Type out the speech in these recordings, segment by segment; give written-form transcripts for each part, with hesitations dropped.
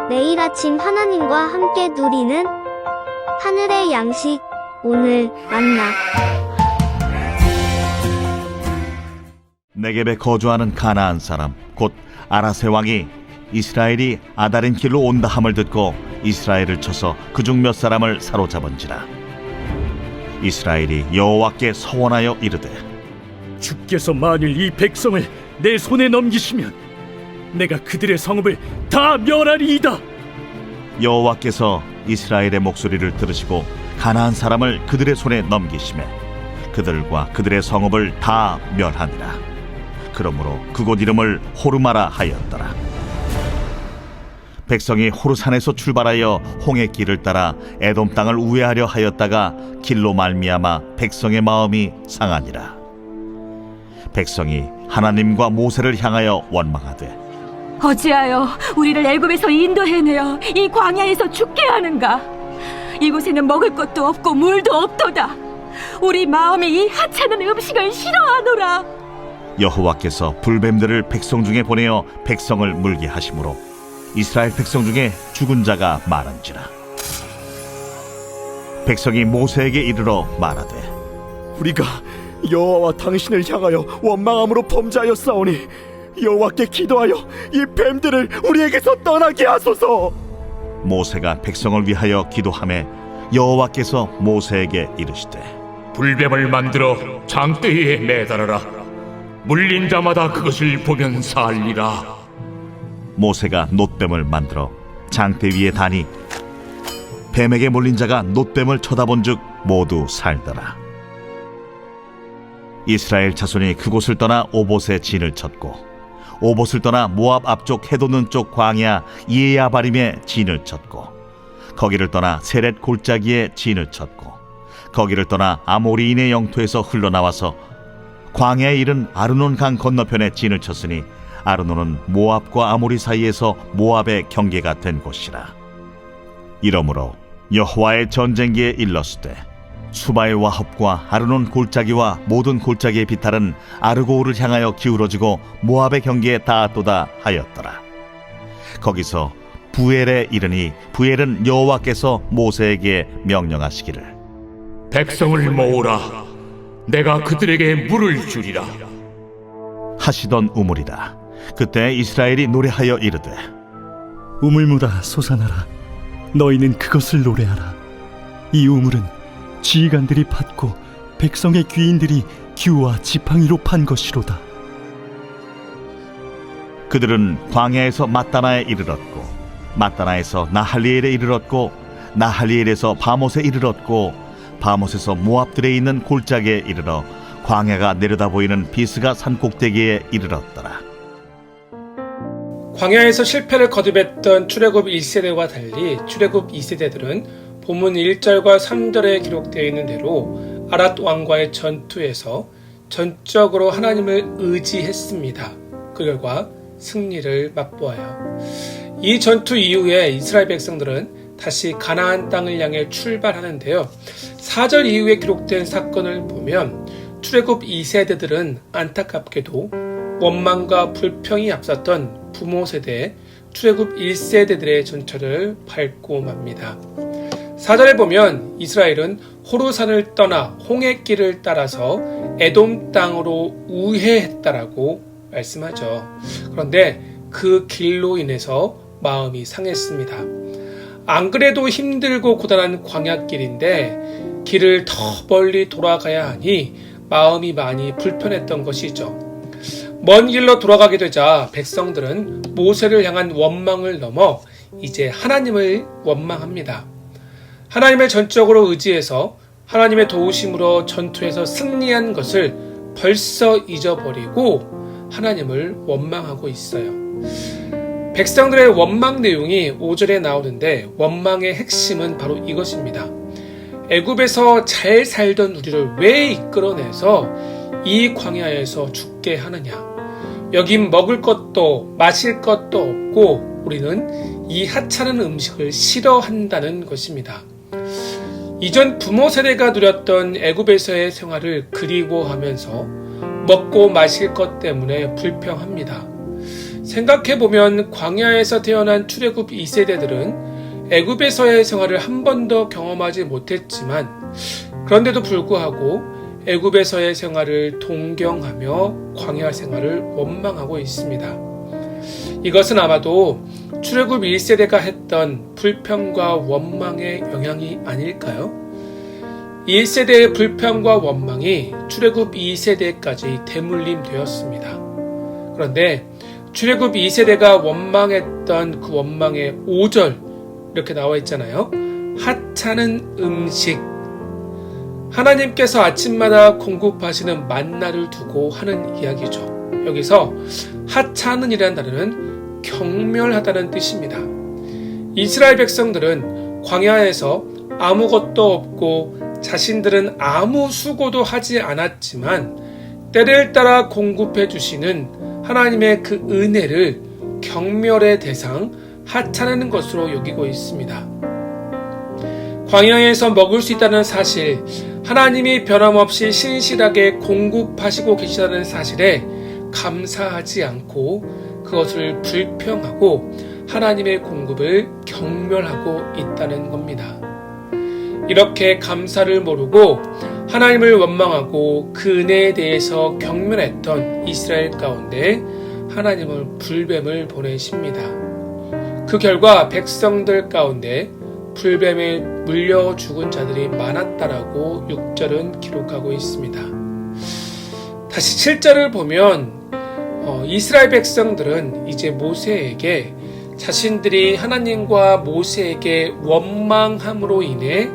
매일 아침 하나님과 함께 누리는 하늘의 양식, 오늘 만나. 네겝에 거주하는 가나안 사람 곧 아라세 왕이 이스라엘이 아다린 길로 온다 함을 듣고 이스라엘을 쳐서 그중 몇 사람을 사로잡은지라. 이스라엘이 여호와께 서원하여 이르되, 주께서 만일 이 백성을 내 손에 넘기시면 내가 그들의 성읍을 다 멸하리이다. 여호와께서 이스라엘의 목소리를 들으시고 가나안 사람을 그들의 손에 넘기시매 그들과 그들의 성읍을 다 멸하니라. 그러므로 그곳 이름을 호르마라 하였더라. 백성이 호르산에서 출발하여 홍해 길을 따라 에돔 땅을 우회하려 하였다가 길로 말미암아 백성의 마음이 상하니라. 백성이 하나님과 모세를 향하여 원망하되, 어찌하여 우리를 애굽에서 인도해내어 이 광야에서 죽게 하는가? 이곳에는 먹을 것도 없고 물도 없도다. 우리 마음이 이 하찮은 음식을 싫어하노라. 여호와께서 불뱀들을 백성 중에 보내어 백성을 물게 하심으로 이스라엘 백성 중에 죽은 자가 많은지라. 백성이 모세에게 이르러 말하되, 우리가 여호와와 당신을 향하여 원망함으로 범죄하였사오니 여호와께 기도하여 이 뱀들을 우리에게서 떠나게 하소서. 모세가 백성을 위하여 기도하매 여호와께서 모세에게 이르시되, 불뱀을 만들어 장대에 매달아라. 물린 자마다 그것을 보면 살리라. 모세가 놋뱀을 만들어 장대 위에 다니 뱀에게 몰린 자가 놋뱀을 쳐다본즉 모두 살더라. 이스라엘 자손이 그곳을 떠나 오봇에 진을 쳤고 오봇을 떠나 모압 앞쪽 해돋는 쪽 광야 이에야바림에 진을 쳤고 거기를 떠나 세렛 골짜기에 진을 쳤고 거기를 떠나 아모리인의 영토에서 흘러나와서 광야에 이른 아르논 강 건너편에 진을 쳤으니 아르논은 모압과 아모리 사이에서 모압의 경계가 된 곳이라. 이러므로 여호와의 전쟁기에 일렀으되 수바의 와합과 아르논 골짜기와 모든 골짜기의 비탈은 아르고우를 향하여 기울어지고 모압의 경계에 닿았도다 하였더라. 거기서 부엘에 이르니 부엘은 여호와께서 모세에게 명령하시기를, 백성을 모으라. 내가 그들에게 물을 주리라. 하시던 우물이라. 그때 이스라엘이 노래하여 이르되, 우물무다 솟아나라. 너희는 그것을 노래하라. 이 우물은 지휘관들이 팠고 백성의 귀인들이 규와 지팡이로 판 것이로다. 그들은 광야에서 mat다나에 이르렀고 mat다나에서 나할리엘에 이르렀고 나할리엘에서 바못에 이르렀고 바못에서 모압들에 있는 골짜기에 이르러 광야가 내려다 보이는 비스가 산 꼭대기에 이르렀더라. 광야에서 실패를 거듭했던 출애굽 1세대와 달리 출애굽 2세대들은 본문 1절과 3절에 기록되어 있는 대로 아랏 왕과의 전투에서 전적으로 하나님을 의지했습니다. 그 결과 승리를 맛보아요. 이 전투 이후에 이스라엘 백성들은 다시 가나안 땅을 향해 출발하는데요. 4절 이후에 기록된 사건을 보면 출애굽 2세대들은 안타깝게도 원망과 불평이 앞섰던 부모 세대 출애굽 1세대들의 전철을 밟고 맙니다. 4절에 보면 이스라엘은 호르산을 떠나 홍해길을 따라서 에돔 땅으로 우회했다라고 말씀하죠. 그런데 그 길로 인해서 마음이 상했습니다. 안 그래도 힘들고 고단한 광야길인데 길을 더 멀리 돌아가야 하니 마음이 많이 불편했던 것이죠. 먼 길로 돌아가게 되자 백성들은 모세를 향한 원망을 넘어 이제 하나님을 원망합니다. 하나님을 전적으로 의지해서 하나님의 도우심으로 전투에서 승리한 것을 벌써 잊어버리고 하나님을 원망하고 있어요. 백성들의 원망 내용이 5절에 나오는데 원망의 핵심은 바로 이것입니다. 애굽에서 잘 살던 우리를 왜 이끌어내서 이 광야에서 죽게 하느냐? 여긴 먹을 것도 마실 것도 없고 우리는 이 하찮은 음식을 싫어한다는 것입니다. 이전 부모 세대가 누렸던 애굽에서의 생활을 그리워하면서 먹고 마실 것 때문에 불평합니다. 생각해보면 광야에서 태어난 출애굽 2세대들은 애굽에서의 생활을 한 번도 경험하지 못했지만 그런데도 불구하고 애굽에서의 생활을 동경하며 광야 생활을 원망하고 있습니다. 이것은 아마도 출애굽 1세대가 했던 불평과 원망의 영향이 아닐까요? 1세대의 불평과 원망이 출애굽 2세대까지 대물림되었습니다. 그런데 출애굽 2세대가 원망했던 그 원망의 5절 이렇게 나와 있잖아요. 하찮은 음식. 하나님께서 아침마다 공급하시는 만나를 두고 하는 이야기죠. 여기서 하찮은이라는 단어는 경멸하다는 뜻입니다. 이스라엘 백성들은 광야에서 아무것도 없고 자신들은 아무 수고도 하지 않았지만 때를 따라 공급해 주시는 하나님의 그 은혜를 경멸의 대상, 하찮은 것으로 여기고 있습니다. 광야에서 먹을 수 있다는 사실, 하나님이 변함없이 신실하게 공급하시고 계시다는 사실에 감사하지 않고 그것을 불평하고 하나님의 공급을 경멸하고 있다는 겁니다. 이렇게 감사를 모르고 하나님을 원망하고 그 은혜에 대해서 경멸했던 이스라엘 가운데 하나님은 불뱀을 보내십니다. 그 결과 백성들 가운데 불뱀에 물려 죽은 자들이 많았다라고 6절은 기록하고 있습니다. 다시 7절을 보면 이스라엘 백성들은 이제 모세에게 자신들이 하나님과 모세에게 원망함으로 인해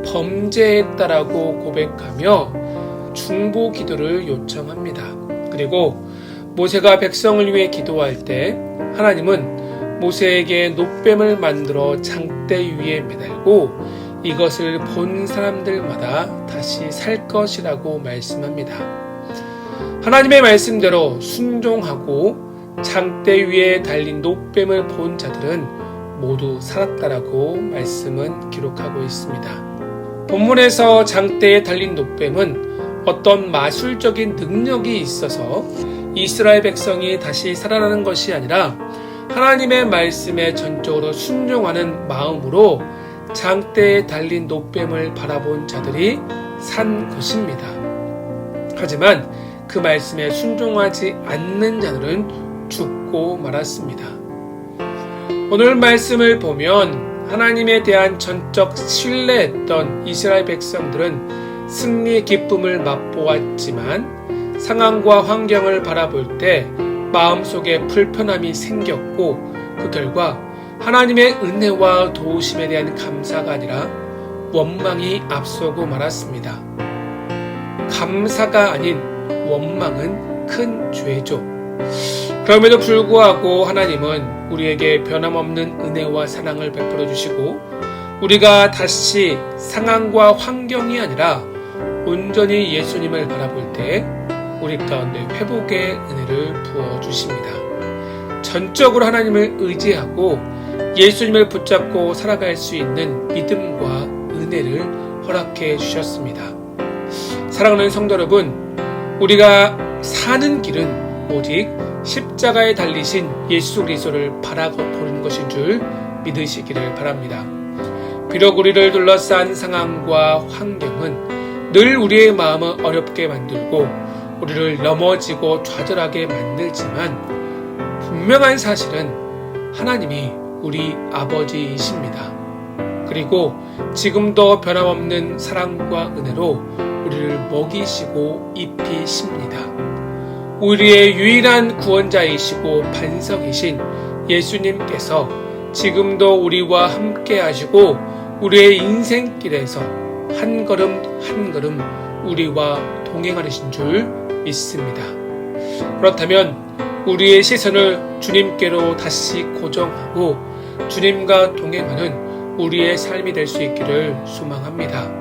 범죄했다라고 고백하며 중보 기도를 요청합니다. 그리고 모세가 백성을 위해 기도할 때 하나님은 모세에게 놋뱀을 만들어 장대 위에 매달고 이것을 본 사람들마다 다시 살 것이라고 말씀합니다. 하나님의 말씀대로 순종하고 장대 위에 달린 놋뱀을 본 자들은 모두 살았다라고 말씀은 기록하고 있습니다. 본문에서 장대에 달린 놋뱀은 어떤 마술적인 능력이 있어서 이스라엘 백성이 다시 살아나는 것이 아니라 하나님의 말씀에 전적으로 순종하는 마음으로 장대에 달린 놋뱀을 바라본 자들이 산 것입니다. 하지만 그 말씀에 순종하지 않는 자들은 죽고 말았습니다. 오늘 말씀을 보면 하나님에 대한 전적 신뢰했던 이스라엘 백성들은 승리의 기쁨을 맛보았지만 상황과 환경을 바라볼 때 마음속에 불편함이 생겼고 그 결과 하나님의 은혜와 도우심에 대한 감사가 아니라 원망이 앞서고 말았습니다. 감사가 아닌 원망은 큰 죄죠. 그럼에도 불구하고 하나님은 우리에게 변함없는 은혜와 사랑을 베풀어 주시고 우리가 다시 상황과 환경이 아니라 온전히 예수님을 바라볼 때 우리 가운데 회복의 은혜를 부어 주십니다. 전적으로 하나님을 의지하고 예수님을 붙잡고 살아갈 수 있는 믿음과 은혜를 허락해 주셨습니다. 사랑하는 성도 여러분, 우리가 사는 길은 오직 십자가에 달리신 예수 그리스도를 바라보는 것인 줄 믿으시기를 바랍니다. 비록 우리를 둘러싼 상황과 환경은 늘 우리의 마음을 어렵게 만들고 우리를 넘어지고 좌절하게 만들지만 분명한 사실은 하나님이 우리 아버지이십니다. 그리고 지금도 변함없는 사랑과 은혜로 우리를 먹이시고 입히십니다. 우리의 유일한 구원자이시고 반석이신 예수님께서 지금도 우리와 함께 하시고 우리의 인생길에서 한 걸음 한 걸음 우리와 동행하신 줄 믿습니다. 그렇다면 우리의 시선을 주님께로 다시 고정하고 주님과 동행하는 우리의 삶이 될 수 있기를 소망합니다.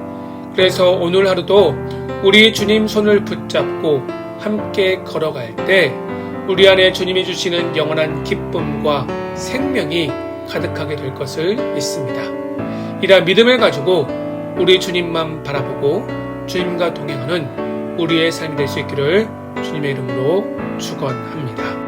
그래서 오늘 하루도 우리 주님 손을 붙잡고 함께 걸어갈 때 우리 안에 주님이 주시는 영원한 기쁨과 생명이 가득하게 될 것을 믿습니다. 이러한 믿음을 가지고 우리 주님만 바라보고 주님과 동행하는 우리의 삶이 될 수 있기를 주님의 이름으로 축원합니다.